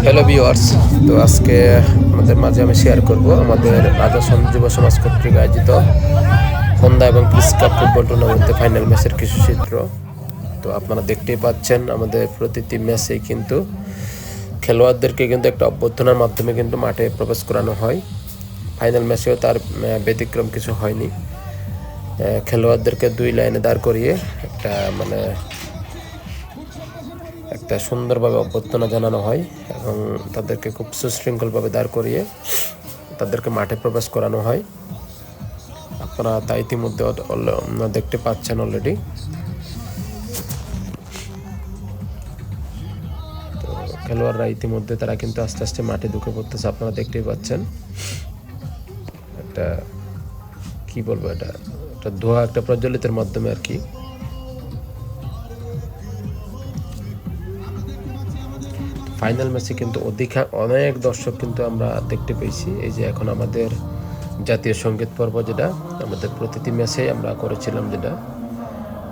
Hello viewers, তো আজকে আমাদের মাঝে আমি শেয়ার করব আমাদের রাজা যুব সমাজ কর্তৃক আয়োজিত সন্ধ্যা এবং প্রিস কাপ ফুটবল টুর্নামেন্টে ফাইনাল ম্যাচের কিছু চিত্র। তো আপনারা দেখতেই পাচ্ছেন আমাদের প্রতিটি ম্যাচেই কিন্তু খেলোয়াড়দেরকে কিন্তু একটা অভ্যর্থনার মাধ্যমে কিন্তু মাঠে প্রবেশ করানো হয়। ফাইনাল ম্যাচেও তার ব্যতিক্রম কিছু হয়নি। খেলোয়াড়দেরকে দুই লাইনে দাঁড় করিয়ে একটা সুন্দরভাবে অভ্যর্থনা জানানো হয় এবং তাদেরকে খুব সুশৃঙ্খলভাবে দাঁড় করিয়ে তাদেরকে মাঠে প্রবেশ করানো হয়। আপনারা তা ইতিমধ্যে দেখতে পাচ্ছেন অলরেডি। তো খেলোয়াড়রা ইতিমধ্যে তারা কিন্তু আস্তে আস্তে মাঠে ঢুকে পড়তেছে, আপনারা দেখতেই পাচ্ছেন। একটা কি বলবো, এটা ধোঁয়া একটা প্রজ্বলিতের মাধ্যমে আর কি। ফাইনাল ম্যাচে কিন্তু অনেক দর্শক কিন্তু আমরা দেখতে পেয়েছি। এই যে এখন আমাদের জাতীয় সঙ্গীত পর্ব, যেটা আমাদের প্রতিটি ম্যাচেই আমরা করেছিলাম যেটা,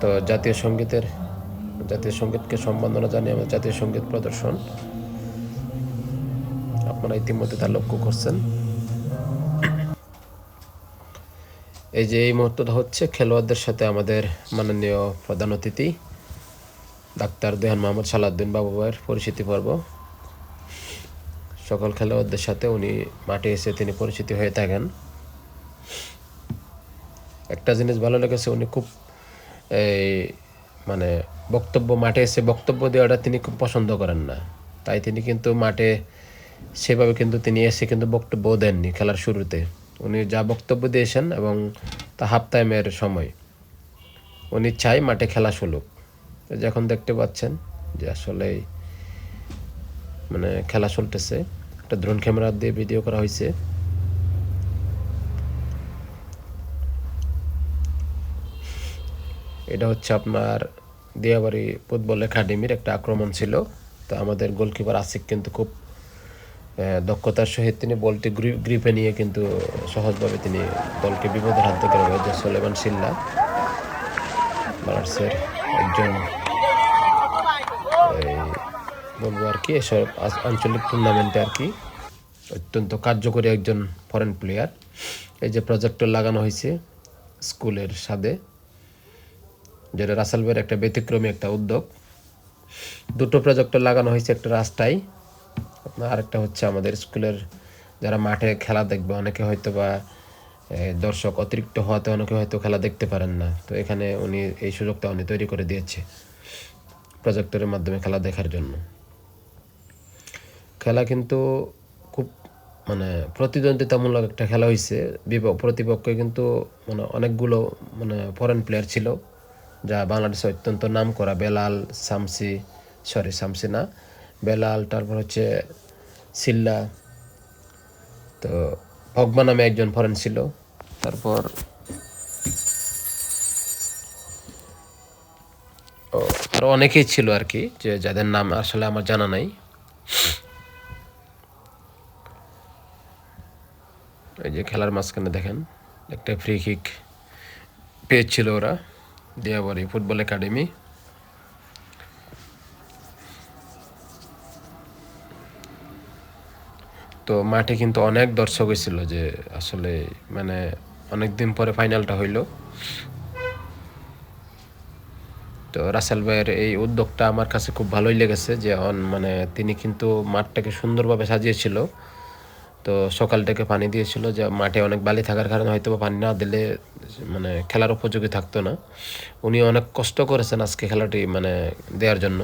তো জাতীয় সঙ্গীতকে সম্মাননা জানিয়ে আমাদের জাতীয় সঙ্গীত প্রদর্শন আপনারা ইতিমধ্যে তা লক্ষ্য করছেন। এই যে এই মুহূর্তটা হচ্ছে খেলোয়াড়দের সাথে আমাদের মাননীয় প্রধান অতিথি ডাক্তার দেহান মোহাম্মদ সালাউদ্দিন বাবু ভাইয়ের পরিচিতি পর্ব। সকল খেলোয়াড়দের সাথে উনি মাঠে এসে তিনি পরিচিতি হয়ে থাকেন। একটা জিনিস ভালো লেগেছে, উনি খুব মাঠে এসে বক্তব্য দেওয়াটা তিনি খুব পছন্দ করেন না। তাই তিনি কিন্তু মাঠে সেভাবে কিন্তু তিনি এসে কিন্তু বক্তব্য দেননি খেলার শুরুতে। উনি যা বক্তব্য দিয়েছেন এবং তা হাফ টাইমের সময় উনি চাই মাঠে খেলা শুরুক। যখন দেখতে পাচ্ছেন যে আসলে খেলা চলতেছে, একটা ড্রোন ক্যামেরা দিয়ে ভিডিও করা হয়েছে। এটা হচ্ছে আপনার দিয়াবাড়ি ফুটবল একাডেমির একটা আক্রমণ ছিল। তো আমাদের গোলকিপার আসিক কিন্তু খুব দক্ষতার সহিত তিনি বলটি গ্রিপে নিয়ে কিন্তু সহজভাবে তিনি দলকে বিপদের হাত থেকে রয়েছে। সোলেমান সিল্লা বাংলাদেশের একজন বলবো আর কি এসব আঞ্চলিক টুর্নামেন্টে আর কি অত্যন্ত কার্যকরী একজন ফরেন প্লেয়ার। এই যে প্রজেক্টর লাগানো হয়েছে স্কুলের সাথে, যেটা রাসেল ভাইয়ের একটা ব্যতিক্রমী একটা উদ্যোগ। দুটো প্রজেক্টর লাগানো হয়েছে, একটা রাস্তায় আপনার, আরেকটা হচ্ছে আমাদের স্কুলের যারা মাঠে খেলা দেখবে, অনেকে হয়তো বা দর্শক অতিরিক্ত হওয়াতে অনেকে হয়তো খেলা দেখতে পারেন না। তো এখানে উনি এই সুযোগটা উনি তৈরি করে দিয়েছে প্রজেক্টরের মাধ্যমে খেলা দেখার জন্য। খেলা কিন্তু খুব প্রতিদ্বন্দ্বিতামূলক একটা খেলা হয়েছে। প্রতিপক্ষে কিন্তু অনেকগুলো ফরেন প্লেয়ার ছিল, যা বাংলাদেশে অত্যন্ত নাম করা। বেলাল, তারপর হচ্ছে সিল্লা, তো পগবা নামে একজন ফরেন ছিল, তারপর আরও অনেকেই ছিল আর কি, যে যাদের নাম আসলে আমার জানা নাই। এই যে খেলার মাঝখানে দেখেন একটা ফ্রি কিক পেয়েছিল ওরা, দিয়াবাড়ি ফুটবল একাডেমি। তো মাঠে কিন্তু অনেক দর্শক হয়েছিল, যে আসলে অনেক দিন পরে ফাইনালটা হইল। তো রাসেল ভাইয়ের এই উদ্যোগটা আমার কাছে খুব ভালোই লেগেছে, যে তিনি কিন্তু মাঠটাকে সুন্দরভাবে সাজিয়েছিল। তো সকাল থেকে পানি দিয়েছিল, যে মাঠে অনেক বালি থাকার কারণে হয়তো পানি না দিলে খেলার উপযোগী থাকতো না। উনি অনেক কষ্ট করেছেন আজকে খেলাটি দেওয়ার জন্য,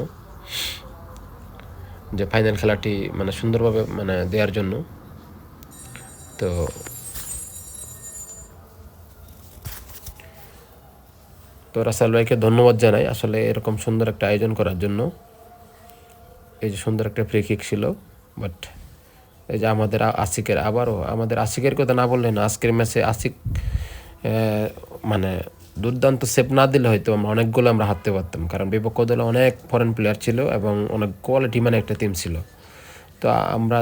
যে ফাইনাল খেলাটি সুন্দরভাবে দেওয়ার জন্য। তো রাসেল ভাইকে ধন্যবাদ জানাই আসলে এরকম সুন্দর একটা আয়োজন করার জন্য। এই যে সুন্দর একটা ফ্রি কিক ছিল। বাট এই যে আমাদের আসিকের কথা না বললে না, আজকের ম্যাচে আসিক দুর্দান্ত সেভ না দিলে হয়তো অনেকগুলো আমরা হারতে পারতাম, কারণ বিপক্ষ দলে অনেক ফরেন প্লেয়ার ছিল এবং অনেক কোয়ালিটি একটা টিম ছিল। তো আমরা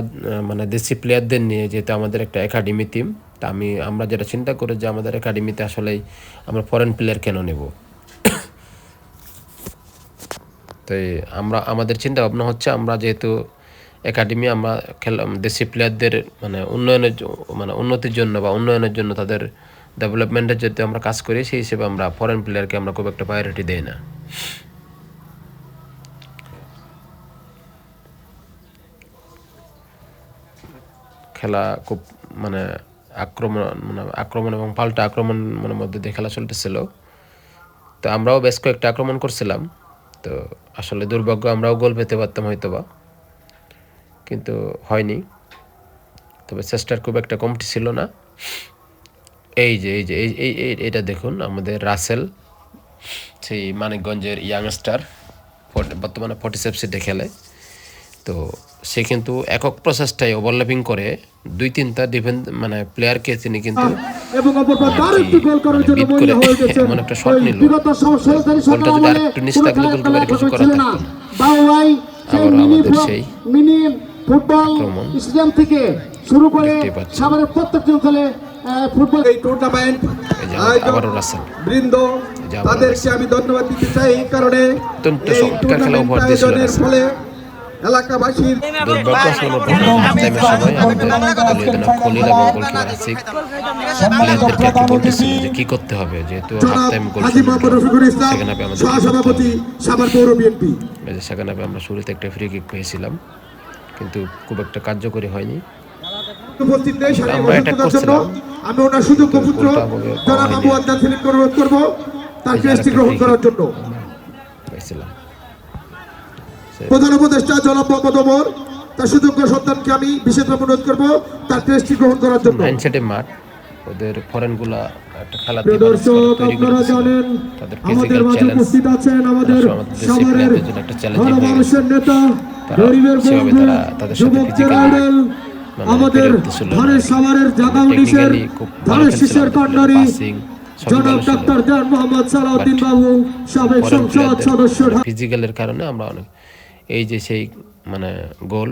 দেশি প্লেয়ারদের নিয়ে, যেহেতু আমাদের একটা একাডেমি টিম, তা আমরা যেটা চিন্তা করি যে আমাদের একাডেমিতে আসলেই আমরা ফরেন প্লেয়ার কেন নেব। তো আমাদের চিন্তা ভাবনা হচ্ছে, আমরা যেহেতু একাডেমি আমরা দেশি প্লেয়ারদের মানে উন্নতির জন্য বা উন্নয়নের জন্য তাদের ডেভেলপমেন্টের যদি আমরা কাজ করি, সেই হিসেবে আমরা ফরেন প্লেয়ারকে আমরা খুব একটা প্রায়োরিটি দেই না। খেলা খুব আক্রমণ এবং পাল্টা আক্রমণের মধ্যে দিয়ে খেলা চলতেছিল। তো আমরাও বেশ কয়েকটা আক্রমণ করছিলাম। তো আসলে দুর্ভাগ্য, আমরাও গোল পেতে পারতাম হয়তোবা, কিন্তু হয়নি। তবে চেষ্টার খুব একটা কমতি ছিল না। এই যে এটা দেখুন, আমাদের রাসেল, সেই মানিকগঞ্জের ইয়াংস্টার, বর্তমানে ফর্টিসেপসিতে খেলে। তো সে কিন্তু একক প্রচেষ্টায় ওভারল্যাপিং করে 2-3টা প্লেয়ারকে তিনি কিন্তু বিট করে এমন একটা শট নিল, গোলটা যদি আরেকটু নিচ থাকলে গোলকিপারে কিছু করার থাকতো না। আবার আমাদের সেই আক্রমণ থেকে শুরু করে সাভারের প্রত্যেকটি অঞ্চলে ফুটবল এই টুর্নামেন্ট আবারও রাসেল বৃন্দ, তাদেরকে আমি ধন্যবাদ দিতে চাই, এই কারণে এই টুর্নামেন্ট আয়োজনের ফলে এলাকাবাসীর কি করতে হবে, যেহেতু সভাপতি সাভার পৌর বিএনপি, সেখানে আমরা শুরুতে একটা ফ্রি কিক পেয়েছিলাম, কিন্তু খুব একটা কার্যকরী হয়নি। উপস্থিত নেই, আমি ওনার সুযোগ্য পুত্র জনাব আবু আদনান সেলিমকে অনুরোধ করব তার ক্রেস্টটি গ্রহণ করার জন্য। প্রধান উপদেষ্টা জনাব মোহাম্মদ ওমর তার সুযোগ্য সন্তানকে আমি বিশেষভাবে অনুরোধ করব তার ক্রেস্টটি গ্রহণ করার জন্য। মাইন্ডসেটে মাঠ, ওদের ফরেনগুলা একটা খেলা দর্শক আপনারা জানেন আমাদের মাঝে উপস্থিত আছেন আমাদের সাভারের ভালোবাসার নেতা, গরিবের বন্ধু, যুবকদের আইডল, আমাদের ধানের সাভারের জাগা 19-এর ধানের শীষের কান্ডারি জনাব ডাক্তার জান মোহাম্মদ সালাউদ্দিন বাবু, সাবেক সংসদ সদস্য। ফিজিক্যালের কারণে আমরা অনেক এই যে সেই গোল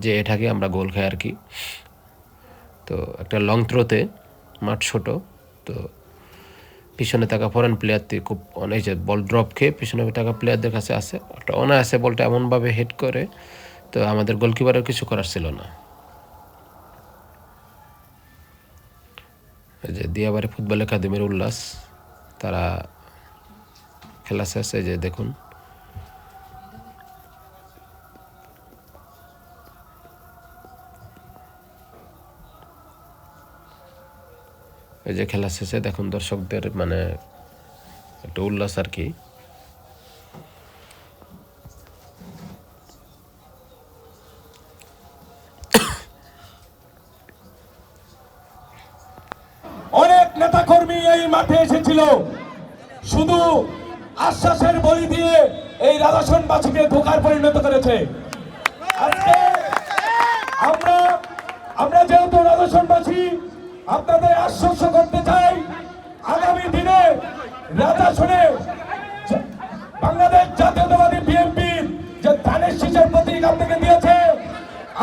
যে এটাকে আমরা গোল খাই আর কি। তো একটা লং থ্রোতে মাঠ ছোট, তো পিছনে থাকা ফরেন প্লেয়ারটি খুব অনেক যে বল ড্রপ খেয়ে পিছনে থাকা প্লেয়ারদের কাছে আসে, একটা অনায়াসে বলটা এমনভাবে হেড করে, তো আমাদের গোলকিপারের কিছু করার ছিল না। এই যে দিয়াবাড়ি ফুটবল একাডেমির উল্লাস, তারা খেলা শেষ, এই যে দেখুন এই যে খেলা শেষে দেখুন দর্শকদের একটা উল্লাস আর কি। অনেক নেতা কর্মী এই মাঠে এসেছিল, শুধু আশ্বাসের বলি দিয়ে এই রাধাসনবাসীকে ধোঁকার পরিণত করেছে। আজকে আমরা যেহেতু রাধাসনবাসী আপনাদের আশ্বস্ত করতে চাই, আগামী দিনে রাধাসনে বাংলাদেশ জাতীয়তাবাদী বিএনপি যে ধানের শীষের প্রতীক আপনাকে দিয়েছে,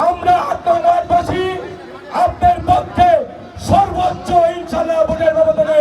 আমরা আত্মবাদবাসী আপনার পক্ষে সর্বোচ্চ ইনশাআল্লাহ ভোটের ব্যবধানে